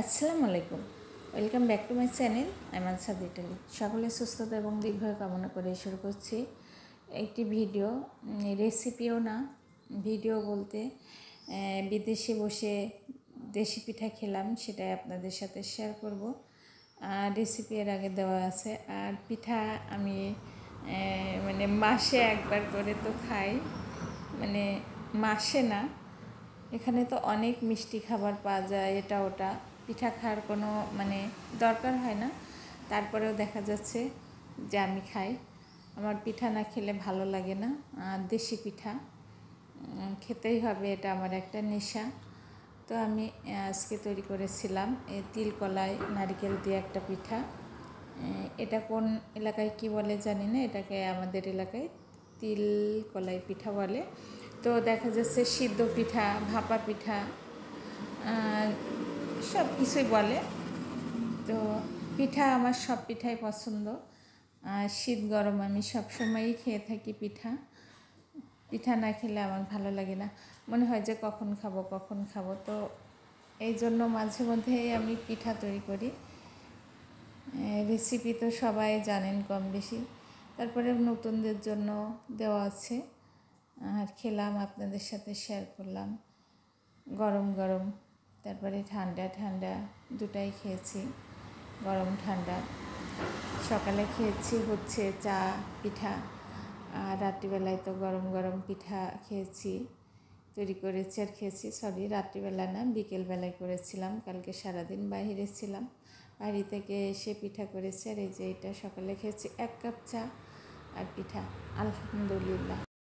আসসালামু আলাইকুম, welcome back to my channel Aiman Saad Italy. সকলের সুস্থতা এবং দীর্ঘায়ু কামনা করে শুরু করছি একটি ভিডিও। রেসিপিও না, ভিডিও বলতে বিদেশে বসে দেশি পিঠা খেলাম, সেটাই আপনাদের সাথে শেয়ার করব। রেসিপি এর আগে দেওয়া আছে। আর পিঠা আমি মানে মাসে একবার করে তো খাই, মানে মাসে না। এখানে তো অনেক মিষ্টি খাবার পাওয়া যায়, এটা ওটা, পিঠা খাওয়ার কোনো মানে দরকার হয় না। তারপরেও দেখা যাচ্ছে যে আমি খাই। আমার পিঠা না খেলে ভালো লাগে না। দেশি পিঠা খেতেই হবে, এটা আমার একটা নেশা। তো আমি আজকে তৈরি করেছিলাম তিল কলাই নারকেল দিয়ে একটা পিঠা। এটা কোন এলাকায় কি বলে জানি না, এটাকে আমাদের এলাকায় তিল কলাই পিঠা বলে। তো দেখা যাচ্ছে সিদ্ধ পিঠা, ভাপা পিঠা, সব কিছুই বলে। তো পিঠা আমার সব পিঠাই পছন্দ। শীত গরম আমি সবসময়ই খেয়ে থাকি পিঠা। পিঠা না খেলে আমার ভালো লাগে না, মনে হয় যে কখন খাবো। তো এই জন্য মাঝে মধ্যেই আমি পিঠা তৈরি করি। রেসিপি তো সবাই জানেন কম বেশি, তারপরে নতুনদের জন্য দেওয়া আছে। আর খেলাম, আপনাদের সাথে শেয়ার করলাম। গরম গরম, তারপরে ঠান্ডা ঠান্ডা, দুটাই খেয়েছি, গরম ঠান্ডা। সকালে খেয়েছি হচ্ছে চা পিঠা, আর রাত্রিবেলায় তো গরম গরম পিঠা খেয়েছি, তৈরি করেছি আর খেয়েছি। সরি, রাত্রিবেলা না, বিকেলবেলায় করেছিলাম। কালকে সারাদিন বাইরে ছিলাম, বাইরে থেকে এসে পিঠা করেছি। আর এই যে এটা সকালে খেয়েছি, 1 কাপ চা আর পিঠা, আলহামদুলিল্লাহ।